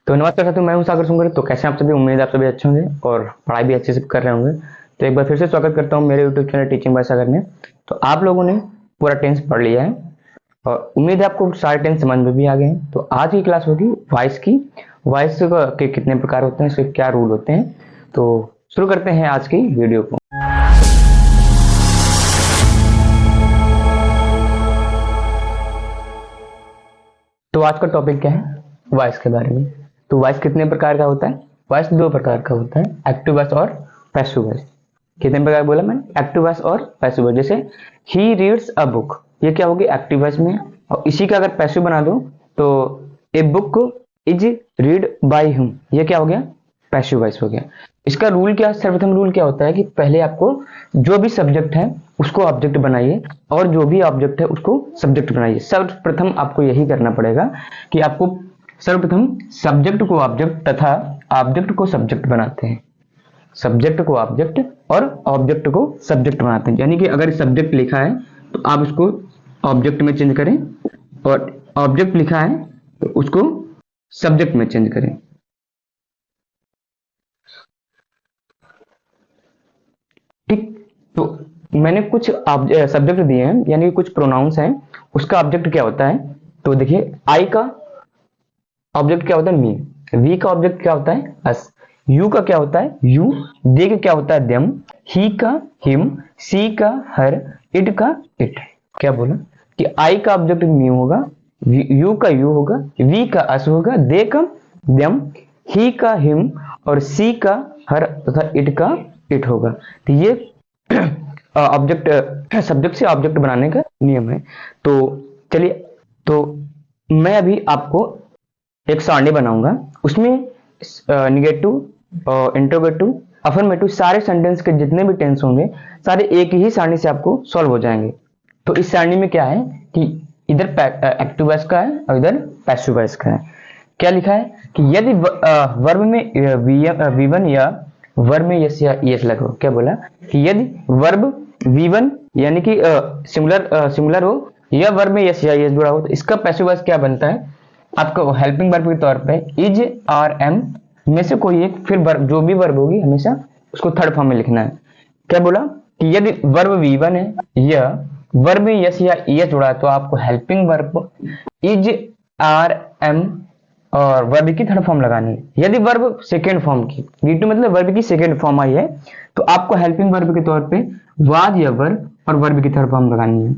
तो नमस्कार साथियों, मैं हूं सागर सुंगर। तो कैसे हैं आप सभी? उम्मीद है आप सभी अच्छे होंगे और पढ़ाई भी अच्छे से कर रहे होंगे। तो एक बार फिर से स्वागत करता हूं मेरे यूट्यूब चैनल टीचिंग बाय सागर में। तो आप लोगों ने पूरा टेंस पढ़ लिया है और उम्मीद है आपको सारे टेंस समझ में भी आ गए हैं। तो आज की क्लास होगी वॉइस की। वॉइस के कितने प्रकार होते हैं, इसके क्या रूल होते हैं। तो शुरू करते हैं आज की वीडियो को। तो आज का टॉपिक क्या है? वॉइस के बारे में। तो वॉइस कितने प्रकार का होता है? वॉइस दो प्रकार का होता है, एक्टिव वॉइस और पैसिव वॉइस। कितने प्रकार बोला मैंने? एक्टिव वॉइस और पैसिव वॉइस। जैसे ही रीड्स अ बुक, ये क्या होगी? एक्टिव वॉइस में। और इसी का अगर पैसिव बना दो तो a book is read by him, ये क्या हो गया? पैसिव वॉइस हो गया। इसका रूल क्या? सर्वप्रथम रूल क्या होता है कि पहले आपको जो भी सब्जेक्ट है उसको ऑब्जेक्ट बनाइए और जो भी ऑब्जेक्ट है उसको सब्जेक्ट बनाइए। सर्वप्रथम आपको यही करना पड़ेगा कि आपको सर्वप्रथम सब्जेक्ट को ऑब्जेक्ट तथा ऑब्जेक्ट को सब्जेक्ट बनाते हैं। सब्जेक्ट को ऑब्जेक्ट और ऑब्जेक्ट को सब्जेक्ट बनाते हैं। यानी कि अगर सब्जेक्ट लिखा है तो आप उसको ऑब्जेक्ट में चेंज करें और ऑब्जेक्ट लिखा है तो उसको सब्जेक्ट में चेंज करें। ठीक। तो मैंने कुछ सब्जेक्ट दिए हैं, यानी कुछ प्रोनाउंस हैं, उसका ऑब्जेक्ट क्या होता है। तो देखिए, आई का ऑब्जेक्ट क्या होता है? मी। वी का ऑब्जेक्ट क्या होता है? अस। यू का क्या होता है? यू। दे का क्या होता है? देम। ही का हिम। सी का हर। इट का इट। क्या बोला कि आई का ऑब्जेक्ट मी होगा, यू का यू होगा, वी का अस होगा, दे का देम, ही का हिम और सी का हर तथा इट का इट होगा। तो ये ऑब्जेक्ट सब्जेक्ट से ऑब्जेक्ट बनाने का नियम है। तो चलिए, तो मैं अभी आपको एक सारणी बनाऊंगा, उसमें निगेटिव, इंट्रोगेटिव, अफर्मेटिव सारे सेंटेंस के जितने भी टेंस होंगे सारे एक ही सारणी से आपको सॉल्व हो जाएंगे। तो इस सारणी में क्या है कि इधर एक्टिव वॉइस का है और इधर पैसिव वॉइस का है। क्या लिखा है कि यदि वर्ब में V1 या वर्ब में यस या यस लगा। क्या बोला कि यदि वर्ब V1 यानी कि सिंगुलर हो या वर्ब में यस या यस जुड़ा हो तो इसका पैसिव वॉइस क्या बनता है? आपको हेल्पिंग वर्ब के तौर पे इज आर एम में से कोई एक, फिर वर्ब, जो भी वर्ब होगी हमेशा उसको थर्ड फॉर्म में लिखना है। क्या बोला कि यदि वर्ब V1 है या वर्ब में यस या यस जुड़ा है तो आपको helping verb is are am और वर्ब की थर्ड फॉर्म लगानी है। यदि वर्ब सेकेंड फॉर्म की, V2 मतलब वर्ब की सेकेंड फॉर्म आई है, तो आपको हेल्पिंग वर्ब के तौर पे वाज या वर्ब और वर्ब की थर्ड फॉर्म लगानी है।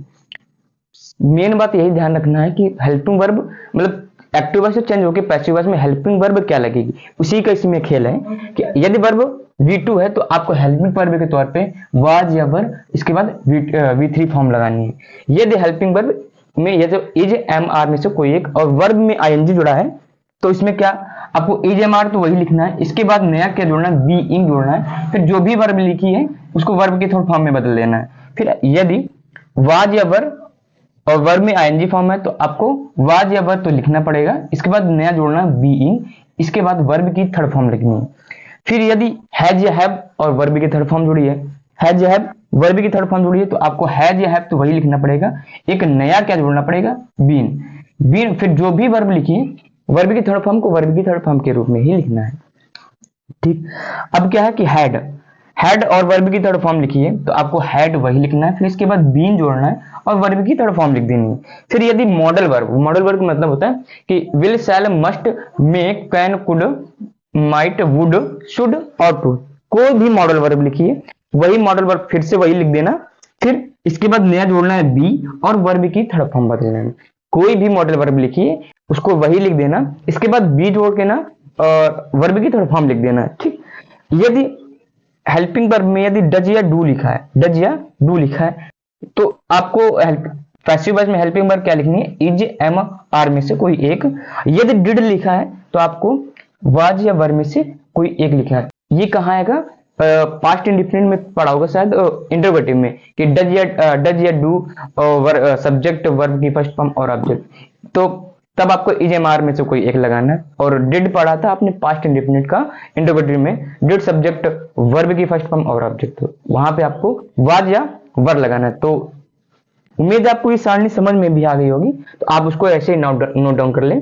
मेन बात यही ध्यान रखना है कि हेल्पिंग वर्ब मतलब एक्टिव वॉइस से चेंज होकर पैसिव वॉइस में हेल्पिंग वर्ब क्या लगेगी, उसी का इसमें खेल है कि यदि वर्ब V2 है तो आपको हेल्पिंग वर्ब के तौर पे वाज या वर्ब, इसके बाद V3 फॉर्म लगानी है। यदि हेल्पिंग वर्ब में ये जो इज एम आर में से कोई एक और वर्ब में आईएनजी जुड़ा है तो इसमें क्या आपको इज एम आर तो वही लिखना है, इसके बाद नया क्या जोड़ना है? बीइंग जोड़ना है। फिर जो भी वर्ब लिखी है उसको वर्ब के थर्ड फॉर्म में बदल देना है। फिर यदि वाज या वर्ब और वर्ब में आईएनजी फॉर्म है तो आपको वाज या वर्ब तो लिखना पड़ेगा, इसके बाद नया जोड़ना बीइंग, इसके बाद वर्ब की थर्ड फॉर्म लिखनी है। फिर यदि हैज या हैव और वर्ब की थर्ड फॉर्म जुड़ी है, हैज या हैव वर्ब की थर्ड फॉर्म जुड़ी है तो आपको हैज या हैव तो वही लिखना पड़ेगा, एक नया क्या जोड़ना पड़ेगा? बीन। बीन फिर जो भी वर्ब लिखिए वर्ब की थर्ड फॉर्म को वर्ब की थर्ड फॉर्म के रूप में ही लिखना है। ठीक। अब क्या है कि हैड और वर्ब की थर्ड फॉर्म लिखिए तो आपको हैड वही लिखना है, फिर इसके बाद बीन जोड़ना है और वर्ब की थर्ड फॉर्म लिख देनी है। फिर यदि मॉडल वर्ब का मतलब होता है कि will, shall, must, make, can, could, might, would, should और टू, कोई भी मॉडल वर्ब लिखिए वही मॉडल वर्ब फिर से वही लिख देना। फिर इसके बाद नया जोड़ना है बी और वर्ब की थर्ड फॉर्म बदलना है। कोई भी मॉडल वर्ब लिखिए उसको वही लिख देना, इसके बाद बी जोड़ के ना और वर्ब की थर्ड फॉर्म लिख देना। ठीक। यदि हेल्पिंग वर्ब में यदि डज या डू लिखा है तो आपको पैसिव वॉइस में हेल्पिंग वर्ब क्या लिखनी है? इज एम आर में से कोई एक। यदि डिड लिखा है तो आपको वाज या वर्ब में से कोई एक लिखा है। ये कहाँ आएगा? पास्ट इंडिफिनिट में पढ़ा होगा शायद, इंटरोगेटिव में, कि डज या डू सब्जेक्ट वर्ब की फर्स्ट फॉर्म और ऑब्जेक्ट, तो तब आपको इज एम आर में से कोई एक लगाना है। और डिड पढ़ा था आपने पास्ट इंडिफिनिट का इंटरोगेटिव में, डिड सब्जेक्ट वर्ब की फर्स्ट फॉर्म और ऑब्जेक्ट, वहां पे आपको वाज या वर्ब लगाना है। तो उम्मीद है आपको ये सारणी समझ में भी आ गई होगी, तो आप उसको ऐसे ही नोट डाउन कर लें।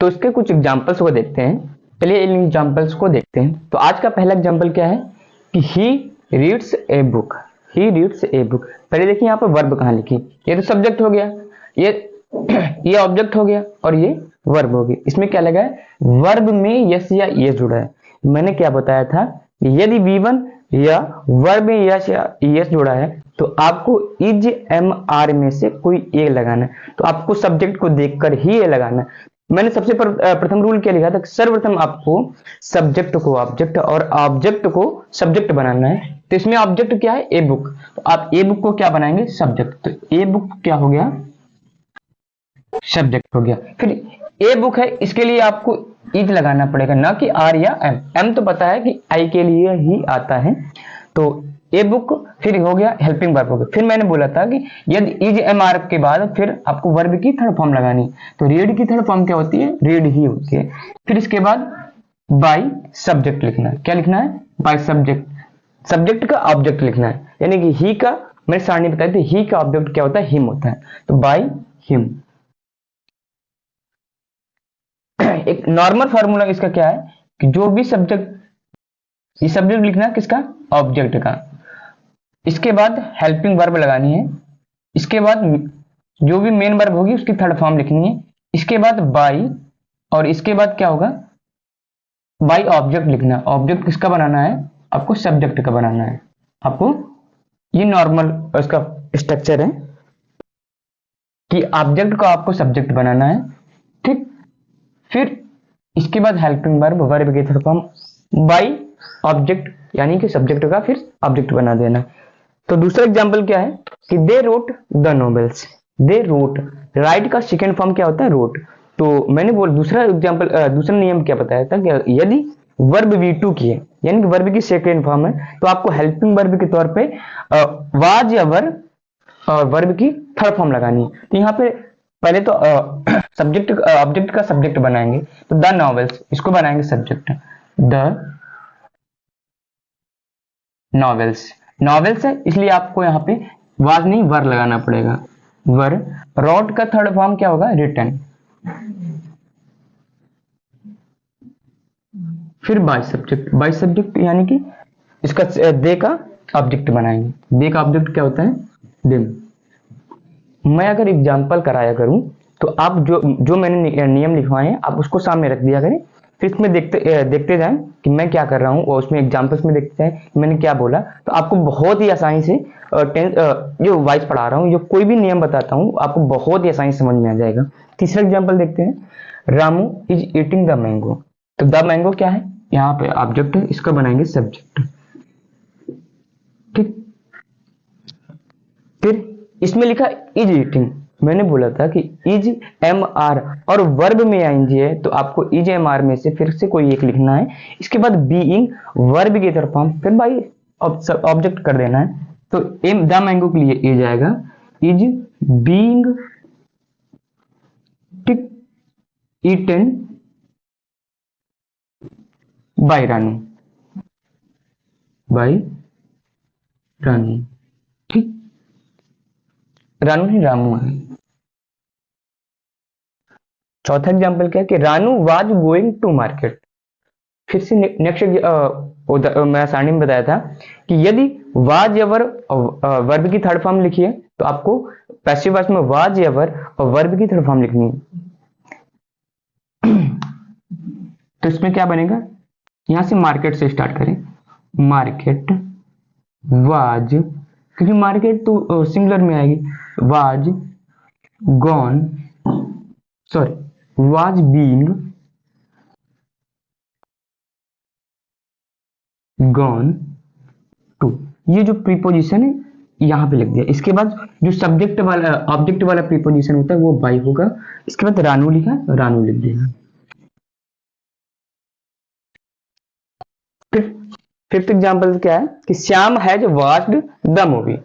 तो इसके कुछ एग्जांपल्स को देखते हैं। चलिए इन एग्जांपल्स को देखते हैं। तो आज का पहला एग्जांपल क्या है कि he reads a book. He reads a book. पहले देखिए यहाँ पर वर्ब कहाँ लिखी, ये तो सब्जेक्ट हो गया, ये ऑब्जेक्ट हो गया और ये वर्ब हो गई। इसमें क्या लगा है, वर्ब में यस या एस जुड़ा है। मैंने क्या बताया था, यदि V1 या वर्ब में यस या एस जुड़ा है तो आपको इज एम आर में से कोई एक लगाना है। तो आपको सब्जेक्ट को देखकर ही ये लगाना है। मैंने सबसे प्रथम रूल क्या लिखा था, सर्वप्रथम आपको सब्जेक्ट को ऑब्जेक्ट और ऑब्जेक्ट को सब्जेक्ट बनाना है। तो इसमें ऑब्जेक्ट क्या है, ए बुक। तो आप ए बुक को क्या बनाएंगे, सब्जेक्ट। तो ए बुक क्या हो गया, सब्जेक्ट हो गया। फिर ए बुक है, इसके लिए आपको इज लगाना पड़ेगा, ना कि आर या एम। एम तो पता है कि आई के लिए ही आता है। तो ए बुक फिर हो गया हेल्पिंग वर्ब हो गया। फिर मैंने बोला था कि यदि इज एम आर के बाद फिर आपको वर्ब की थर्ड फॉर्म लगानी। तो रीड की थर्ड फॉर्म क्या होती है, रीड ही होती है। फिर इसके बाद बाय सब्जेक्ट लिखना है। क्या लिखना है, बाय सब्जेक्ट। सब्जेक्ट का ऑब्जेक्ट लिखना है, यानी कि ही का, मैंने सारणी बताई थी, ही का ऑब्जेक्ट क्या होता है, हिम होता है। तो बाय हिम। एक नॉर्मल फार्मूला इसका क्या है कि जो भी सब्जेक्ट, ये सब्जेक्ट लिखना है किसका, ऑब्जेक्ट का। इसके बाद हेल्पिंग वर्ब लगानी है। इसके बाद जो भी मेन वर्ब होगी उसकी थर्ड फॉर्म लिखनी है। इसके बाद बाय, और इसके बाद क्या होगा, बाय ऑब्जेक्ट लिखना है। ऑब्जेक्ट किसका बनाना है, आपको सब्जेक्ट का बनाना है। आपको ये नॉर्मल उसका स्ट्रक्चर है कि ऑब्जेक्ट को आपको सब्जेक्ट बनाना है, ठीक। फिर इसके बाद हेल्पिंग वर्ब, वर्ब की थर्ड फॉर्म बाय ऑब्जेक्ट, यानी कि सब्जेक्ट का फिर ऑब्जेक्ट बना देना। तो दूसरा एग्जांपल क्या है कि they wrote the novels. They wrote, right का सेकेंड फॉर्म क्या होता है, रोट। तो मैंने बोल दूसरा एग्जांपल, दूसरा नियम क्या बताया था कि यदि वर्ब V2 की है, यानी कि वर्ब की सेकेंड फॉर्म है, तो आपको हेल्पिंग वर्ब के तौर पे वाज या वर और वर्ब की थर्ड फॉर्म लगानी है। तो यहाँ पे पहले तो सब्जेक्ट ऑब्जेक्ट का सब्जेक्ट बनाएंगे। तो द नॉवेल्स, इसको बनाएंगे सब्जेक्ट, द नॉवेल्स। नॉवेल्स है इसलिए आपको यहाँ पे वाज नहीं वर लगाना पड़ेगा, वर। रॉट का थर्ड फॉर्म क्या होगा, रिटन। फिर बाय सब्जेक्ट, बाय सब्जेक्ट यानी कि इसका दे का ऑब्जेक्ट बनाएंगे। दे का ऑब्जेक्ट क्या होता है, दिम। मैं अगर एग्जांपल कराया करूं तो आप जो जो मैंने नियम लिखवाए हैं आप उसको सामने रख दिया करें। फिर इसमें देखते जाएं कि मैं क्या कर रहा हूं, और उसमें एग्जांपल्स में देखते जाएं कि मैंने क्या बोला। तो आपको बहुत ही आसानी से जो वाइज पढ़ा रहा हूं, जो कोई भी नियम बताता हूं, आपको बहुत ही आसानी से समझ में आ जाएगा। तीसरा एग्जाम्पल देखते हैं, Ramu is eating the mango. तो द मैंगो क्या है, यहाँ पे ऑब्जेक्ट है, इसका बनाएंगे सब्जेक्ट, ठीक। फिर इसमें लिखा इज ईटिंग। मैंने बोला था कि इज एम आर और वर्ब में आएंगे है, तो आपको इज एम आर में से फिर से कोई एक लिखना है। इसके बाद बीइंग वर्ब की तरफ फॉर्म, फिर बाई ऑब्जेक्ट कर देना है। तो एम द मैंगो के लिए इज आएगा, इज बीइंग, ठीक, eaten by Ranu, by Ranu, ठीक। रानू नहीं, रामू है। चौथा एग्जाम्पल क्या है कि Ranu was going to market. फिर से नेक्स्ट मैं सारणी में बताया था कि यदि वाज या वर्ब की थर्ड फॉर्म लिखी है तो आपको पैसिव वॉइस में वाज या और वर्ब की थर्ड फॉर्म लिखनी है। तो इसमें क्या बनेगा, यहां से मार्केट से स्टार्ट करें, मार्केट वाज, क्योंकि मार्केट तो सिंगुलर में आएगी, was gone, sorry was being gone to. ये जो प्रीपोजिशन है यहां पे लिख दिया। इसके बाद जो सब्जेक्ट वाला ऑब्जेक्ट वाला प्रीपोजिशन होता है वो बाई होगा। इसके बाद रानू लिखा, रानू लिख दिया। फिर फिफ्थ एग्जांपल क्या है कि Shyam has watched the movie.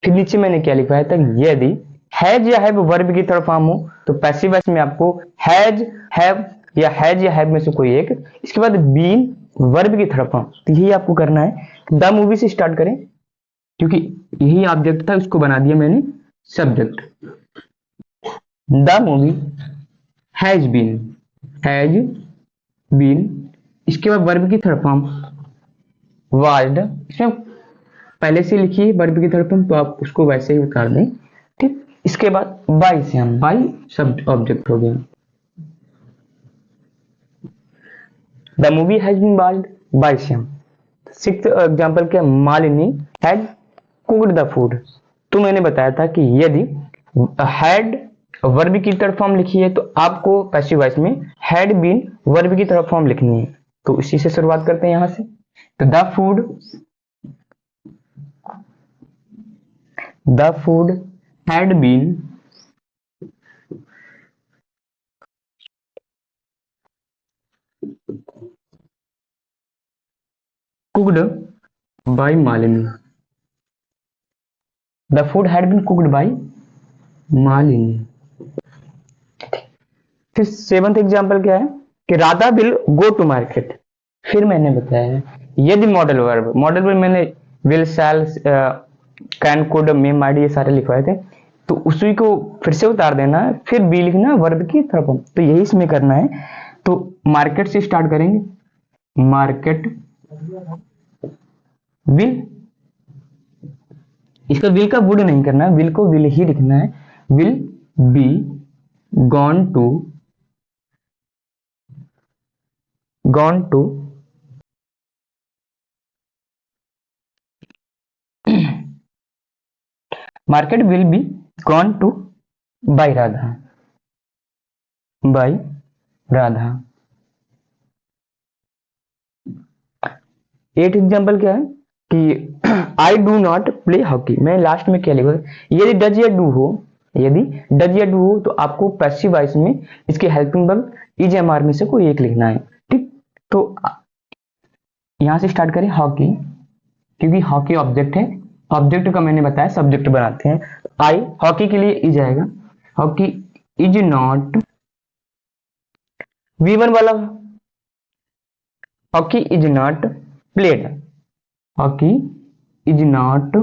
फिर नीचे मैंने क्या लिखवाया था, यदि हैज या हैव वर्ब की तरफ फॉर्म हो तो पैसिव वॉइस में आपको हैज, हैव या हैज या हैव में से कोई एक। इसके बाद बीन वर्ब की तरफ फॉर्म, तो यही आपको करना है। द मूवी से स्टार्ट करें, क्योंकि यही ऑब्जेक्ट था, उसको बना दिया मैंने subject. The movie has been has been, इसके बाद वर्ब की थर्ड फॉर्म वाज्ड, इसमें पहले से लिखिए वर्ब की थर्ड फॉर्म, तो आप उसको वैसे ही उतार दें, ठीक। इसके बाद बाई से हम बाई सब ऑब्जेक्ट हो गया। The movie has been watched by Shyam. Sixth example क्या, Malini had cooked the food. तो मैंने बताया था कि यदि हैड वर्ब की थर्ड फॉर्म लिखी है तो आपको पैसिव वॉइस में हैड बीन वर्ब की थर्ड फॉर्म लिखनी है। तो इसी से शुरुआत करते हैं यहां से। तो the food had been cooked by Malini. The food had been cooked by Malini. फिर सेवंथ एग्जाम्पल क्या है कि Radha will go to market. फिर मैंने बताया यदि मॉडल वर्ब मैंने will shall can could may might ये सारे लिखवाए थे, तो उसी को फिर से उतार देना है, फिर बी लिखना वर्ब की थर्ड फॉर्म। तो यही इसमें करना है। तो मार्केट से स्टार्ट करेंगे, मार्केट विल, इसका विल का वुड नहीं करना है, विल को विल ही लिखना है। Will be gone to market will be gone to by Radha, eight example क्या है कि I do not play hockey. मैं लास्ट में क्या लिखा, यदि डज या डू हो, तो आपको पैसिव वॉइस में इसके helping verb is am are में से कोई एक लिखना है, ठीक। तो यहां से स्टार्ट करें हॉकी, क्योंकि हॉकी ऑब्जेक्ट है, ऑब्जेक्ट का मैंने बताया सब्जेक्ट बनाते हैं। आई हॉकी के लिए इज आएगा, हॉकी इज नॉट V1 वाला, hockey is not played, hockey is not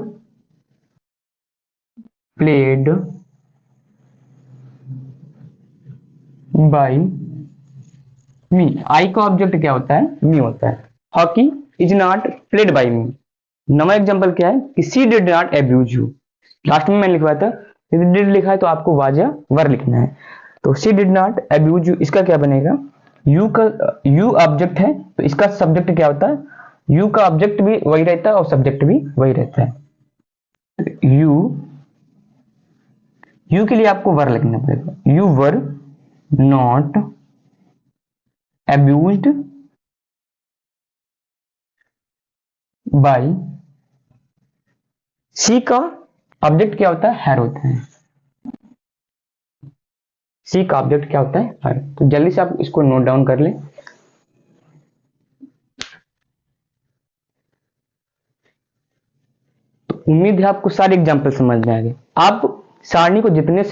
played by me. I का ऑब्जेक्ट क्या होता है, मी होता है। Hockey is not played by me. Number example क्या है कि she did not abuse you. Last में मैंने लिखवाया था, यदि डिड लिखा है तो आपको वाज या वर लिखना है। तो सी डिड नॉट अब्यूज यू, इसका क्या बनेगा, यू का यू ऑब्जेक्ट है तो इसका सब्जेक्ट क्या होता है, यू का ऑब्जेक्ट भी वही रहता है और सब्जेक्ट भी वही रहता है। यू के लिए आपको वर लिखना पड़ेगा, you were not abused by. She का ऑब्जेक्ट क्या होता है, हैर होता है। सी का ऑब्जेक्ट क्या होता है, हैर। तो जल्दी से आप इसको नोट डाउन कर लें। तो उम्मीद है आपको सारे एग्जाम्पल समझ में आएंगे। आप सारणी को जितने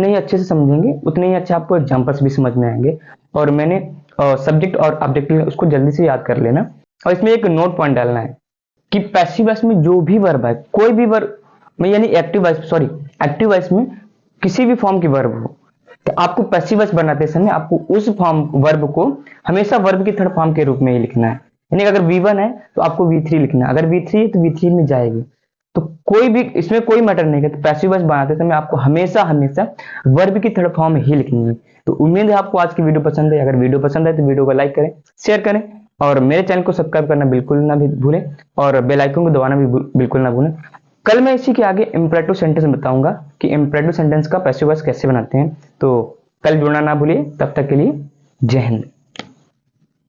ही अच्छे से समझेंगे उतने ही अच्छे आपको एग्जाम्पल्स भी समझ में आएंगे। और मैंने सब्जेक्ट और ऑब्जेक्ट उसको जल्दी से याद कर लेना। और इसमें एक नोट पॉइंट डालना है कि पैसिव वॉइस में जो भी वर्ब है, कोई भी वर्ब में, यानी एक्टिव वॉइस में किसी भी फॉर्म की वर्ब हो, तो आपको पैसिव वॉइस बनाते समय आपको उस फॉर्म वर्ब को हमेशा वर्ब की थर्ड फॉर्म के रूप में ही लिखना है। यानी अगर V1 है तो आपको V3 लिखना है, अगर V3 है तो V3 में जाएगी। तो कोई भी इसमें कोई मैटर नहीं है। तो पैसिव वॉइस बनाते समय आपको हमेशा वर्ब की थर्ड फॉर्म ही लिखनी है। तो उम्मीद है आपको आज की वीडियो पसंद है। अगर वीडियो पसंद है तो वीडियो को लाइक करें, शेयर करें और मेरे चैनल को सब्सक्राइब करना बिल्कुल ना भी भूलें और बेल आइकन को दबाना भी बिल्कुल ना भूलें। कल मैं इसी के आगे इंपरेटिव सेंटेंस बताऊंगा कि इंपरेटिव सेंटेंस का पैसिव वॉइस कैसे बनाते हैं। तो कल जुड़ना ना भूलिए। तब तक के लिए जय हिंद।